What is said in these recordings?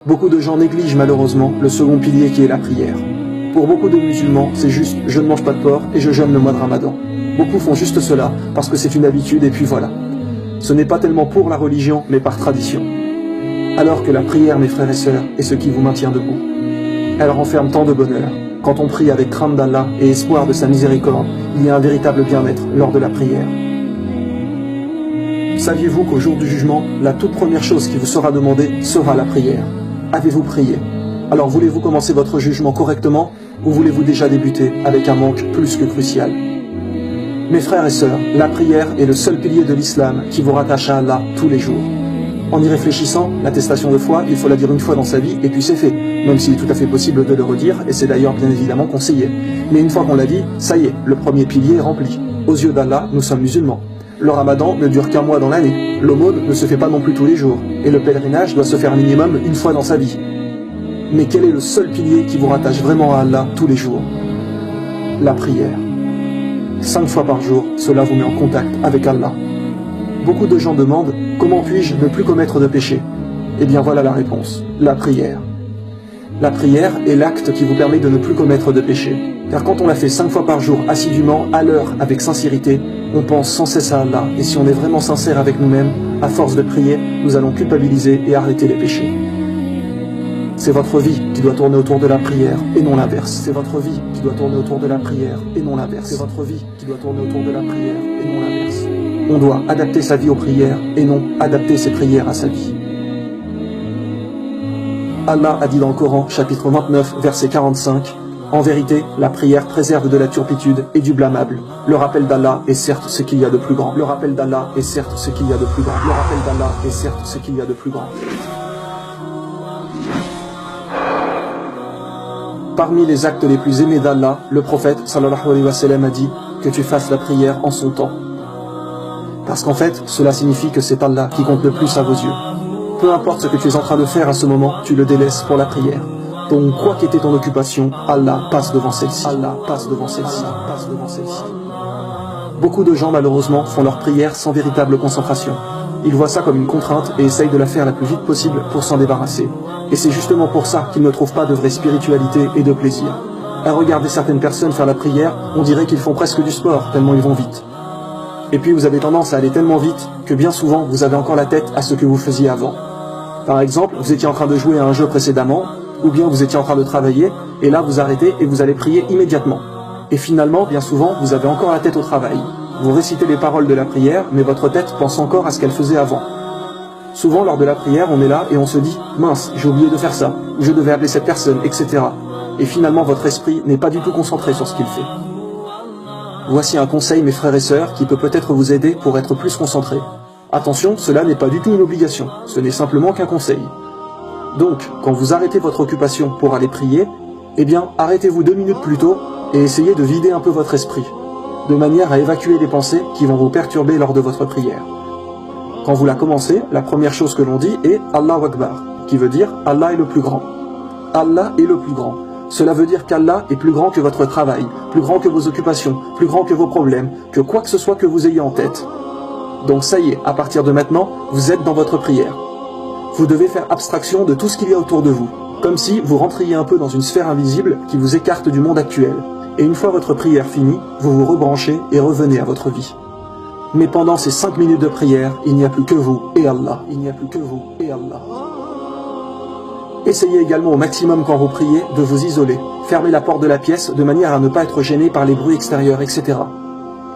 Beaucoup de gens négligent malheureusement le second pilier qui est la prière. Pour beaucoup de musulmans, c'est juste « je ne mange pas de porc et je jeûne le mois de Ramadan ». Beaucoup font juste cela parce que c'est une habitude et puis voilà. Ce n'est pas tellement pour la religion, mais par tradition. Alors que la prière, mes frères et sœurs, est ce qui vous maintient debout. Elle renferme tant de bonheur. Quand on prie avec crainte d'Allah et espoir de sa miséricorde, il y a un véritable bien-être lors de la prière. Saviez-vous qu'au jour du jugement, la toute première chose qui vous sera demandée sera la prière? Avez-vous prié? Alors voulez-vous commencer votre jugement correctement ou voulez-vous déjà débuter avec un manque plus que crucial? Mes frères et sœurs, la prière est le seul pilier de l'islam qui vous rattache à Allah tous les jours. En y réfléchissant, l'attestation de foi, il faut la dire une fois dans sa vie et puis c'est fait, même s'il est tout à fait possible de le redire et c'est d'ailleurs bien évidemment conseillé. Mais une fois qu'on l'a dit, ça y est, le premier pilier est rempli. Aux yeux d'Allah, nous sommes musulmans. Le ramadan ne dure qu'un mois dans l'année, l'aumône ne se fait pas non plus tous les jours, et le pèlerinage doit se faire minimum une fois dans sa vie. Mais quel est le seul pilier qui vous rattache vraiment à Allah tous les jours? La prière. 5 fois par jour, cela vous met en contact avec Allah. Beaucoup de gens demandent « Comment puis-je ne plus commettre de péché ?» Eh bien voilà la réponse, la prière. La prière est l'acte qui vous permet de ne plus commettre de péché. Car quand on la fait 5 fois par jour assidûment, à l'heure, avec sincérité, on pense sans cesse à Allah. Et si on est vraiment sincère avec nous-mêmes, à force de prier, nous allons culpabiliser et arrêter les péchés. C'est votre vie qui doit tourner autour de la prière et non l'inverse. C'est votre vie qui doit tourner autour de la prière et non l'inverse. C'est votre vie qui doit tourner autour de la prière et non l'inverse. On doit adapter sa vie aux prières et non adapter ses prières à sa vie. Allah a dit dans le Coran, chapitre 29, verset 45, « En vérité, la prière préserve de la turpitude et du blâmable. Le rappel d'Allah est certes ce qu'il y a de plus grand. Le rappel d'Allah est certes ce qu'il y a de plus grand. Le rappel d'Allah est certes ce qu'il y a de plus grand. » Parmi les actes les plus aimés d'Allah, le prophète sallallahu alayhi wa sallam a dit que tu fasses la prière en son temps. Parce qu'en fait, cela signifie que c'est Allah qui compte le plus à vos yeux. Peu importe ce que tu es en train de faire à ce moment, tu le délaisses pour la prière. Donc, quoi qu'était ton occupation, Allah passe devant celle-ci. Allah passe devant celle-ci. Allah passe devant celle-ci. Beaucoup de gens, malheureusement, font leur prière sans véritable concentration. Ils voient ça comme une contrainte et essayent de la faire la plus vite possible pour s'en débarrasser. Et c'est justement pour ça qu'ils ne trouvent pas de vraie spiritualité et de plaisir. À regarder certaines personnes faire la prière, on dirait qu'ils font presque du sport, tellement ils vont vite. Et puis vous avez tendance à aller tellement vite que bien souvent vous avez encore la tête à ce que vous faisiez avant. Par exemple, vous étiez en train de jouer à un jeu précédemment, ou bien vous étiez en train de travailler, et là vous arrêtez et vous allez prier immédiatement. Et finalement, bien souvent, vous avez encore la tête au travail. Vous récitez les paroles de la prière, mais votre tête pense encore à ce qu'elle faisait avant. Souvent, lors de la prière, on est là et on se dit « Mince, j'ai oublié de faire ça, ou je devais appeler cette personne, etc. » Et finalement, votre esprit n'est pas du tout concentré sur ce qu'il fait. Voici un conseil, mes frères et sœurs, qui peut peut-être vous aider pour être plus concentré. Attention, cela n'est pas du tout une obligation, ce n'est simplement qu'un conseil. Donc, quand vous arrêtez votre occupation pour aller prier, eh bien, arrêtez-vous 2 minutes plus tôt et essayez de vider un peu votre esprit, de manière à évacuer les pensées qui vont vous perturber lors de votre prière. Quand vous la commencez, la première chose que l'on dit est « Allahu Akbar », qui veut dire « Allah est le plus grand ». Allah est le plus grand. Cela veut dire qu'Allah est plus grand que votre travail, plus grand que vos occupations, plus grand que vos problèmes, que quoi que ce soit que vous ayez en tête. Donc ça y est, à partir de maintenant, vous êtes dans votre prière. Vous devez faire abstraction de tout ce qu'il y a autour de vous, comme si vous rentriez un peu dans une sphère invisible qui vous écarte du monde actuel. Et une fois votre prière finie, vous vous rebranchez et revenez à votre vie. Mais pendant ces 5 minutes de prière, il n'y a plus que vous et Allah. Il n'y a plus que vous et Allah. Essayez également au maximum quand vous priez de vous isoler. Fermez la porte de la pièce de manière à ne pas être gêné par les bruits extérieurs, etc.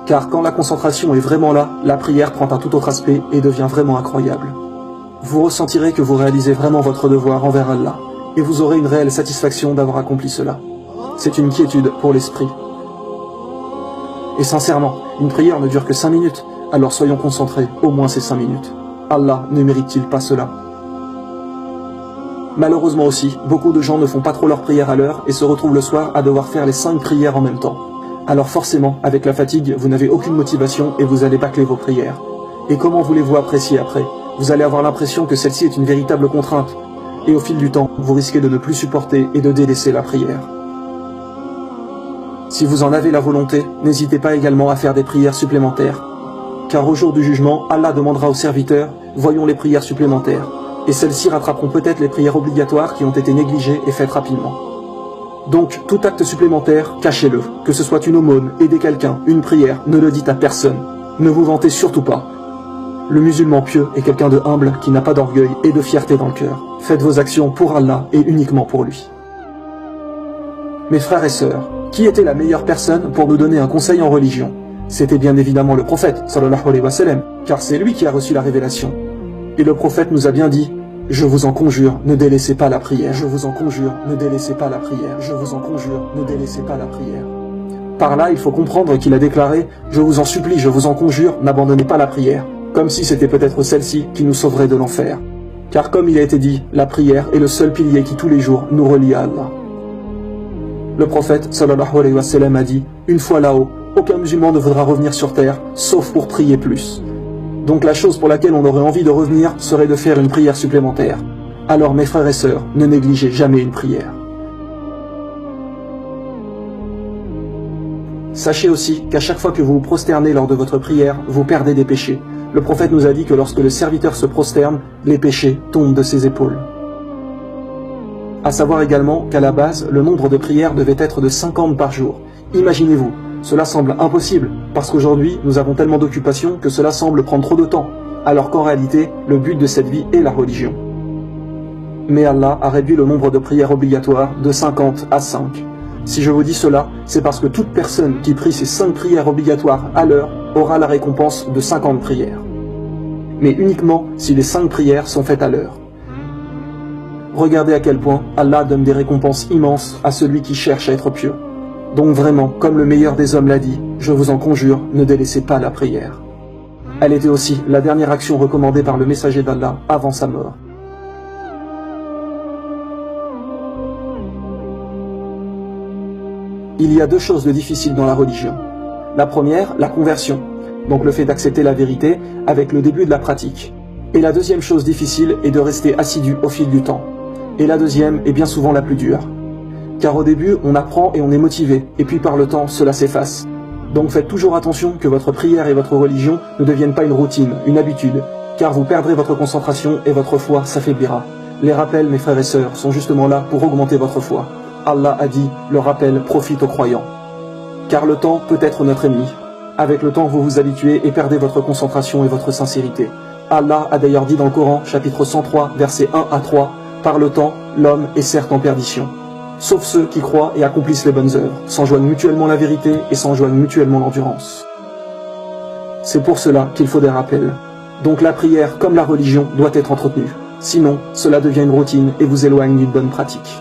Car quand la concentration est vraiment là, la prière prend un tout autre aspect et devient vraiment incroyable. Vous ressentirez que vous réalisez vraiment votre devoir envers Allah, et vous aurez une réelle satisfaction d'avoir accompli cela. C'est une quiétude pour l'esprit. Et sincèrement, une prière ne dure que 5 minutes, alors soyons concentrés, au moins ces 5 minutes. Allah ne mérite-t-il pas cela? Malheureusement aussi, beaucoup de gens ne font pas trop leur prière à l'heure et se retrouvent le soir à devoir faire les 5 prières en même temps. Alors forcément, avec la fatigue, vous n'avez aucune motivation et vous allez bâcler vos prières. Et comment voulez-vous apprécier après? Vous allez avoir l'impression que celle-ci est une véritable contrainte. Et au fil du temps, vous risquez de ne plus supporter et de délaisser la prière. Si vous en avez la volonté, n'hésitez pas également à faire des prières supplémentaires. Car au jour du jugement, Allah demandera aux serviteurs « Voyons les prières supplémentaires ». et celles-ci rattraperont peut-être les prières obligatoires qui ont été négligées et faites rapidement. Donc, tout acte supplémentaire, cachez-le. Que ce soit une aumône, aider quelqu'un, une prière, ne le dites à personne. Ne vous vantez surtout pas. Le musulman pieux est quelqu'un de humble qui n'a pas d'orgueil et de fierté dans le cœur. Faites vos actions pour Allah et uniquement pour lui. Mes frères et sœurs, qui était la meilleure personne pour nous donner un conseil en religion? C'était bien évidemment le prophète, sallallahu alayhi wa sallam, car c'est lui qui a reçu la révélation. Et le prophète nous a bien dit: je vous en conjure, ne délaissez pas la prière. Je vous en conjure, ne délaissez pas la prière. Je vous en conjure, ne délaissez pas la prière. Par là, il faut comprendre qu'il a déclaré: je vous en supplie, je vous en conjure, n'abandonnez pas la prière. Comme si c'était peut-être celle-ci qui nous sauverait de l'enfer. Car comme il a été dit, la prière est le seul pilier qui tous les jours nous relie à Allah. Le prophète sallallahu alayhi wa sallam a dit: une fois là-haut, aucun musulman ne voudra revenir sur terre, sauf pour prier plus. Donc la chose pour laquelle on aurait envie de revenir serait de faire une prière supplémentaire. Alors mes frères et sœurs, ne négligez jamais une prière. Sachez aussi qu'à chaque fois que vous vous prosternez lors de votre prière, vous perdez des péchés. Le prophète nous a dit que lorsque le serviteur se prosterne, les péchés tombent de ses épaules. À savoir également qu'à la base, le nombre de prières devait être de 50 par jour. Imaginez-vous, cela semble impossible, parce qu'aujourd'hui, nous avons tellement d'occupations que cela semble prendre trop de temps, alors qu'en réalité, le but de cette vie est la religion. Mais Allah a réduit le nombre de prières obligatoires de 50 à 5. Si je vous dis cela, c'est parce que toute personne qui prie ces 5 prières obligatoires à l'heure aura la récompense de 50 prières. Mais uniquement si les 5 prières sont faites à l'heure. Regardez à quel point Allah donne des récompenses immenses à celui qui cherche à être pieux. Donc vraiment, comme le meilleur des hommes l'a dit, je vous en conjure, ne délaissez pas la prière. Elle était aussi la dernière action recommandée par le messager d'Allah avant sa mort. Il y a 2 choses de difficiles dans la religion. La première, la conversion, donc le fait d'accepter la vérité avec le début de la pratique. Et la deuxième chose difficile est de rester assidu au fil du temps. Et la deuxième est bien souvent la plus dure. Car au début, on apprend et on est motivé, et puis par le temps, cela s'efface. Donc faites toujours attention que votre prière et votre religion ne deviennent pas une routine, une habitude, car vous perdrez votre concentration et votre foi s'affaiblira. Les rappels, mes frères et sœurs, sont justement là pour augmenter votre foi. Allah a dit, le rappel profite aux croyants. Car le temps peut être notre ennemi. Avec le temps, vous vous habituez et perdez votre concentration et votre sincérité. Allah a d'ailleurs dit dans le Coran, chapitre 103, versets 1 à 3, « Par le temps, l'homme est certes en perdition. Sauf ceux qui croient et accomplissent les bonnes œuvres, s'enjoignent mutuellement la vérité et s'enjoignent mutuellement l'endurance. » C'est pour cela qu'il faut des rappels. Donc la prière, comme la religion, doit être entretenue. Sinon, cela devient une routine et vous éloigne d'une bonne pratique.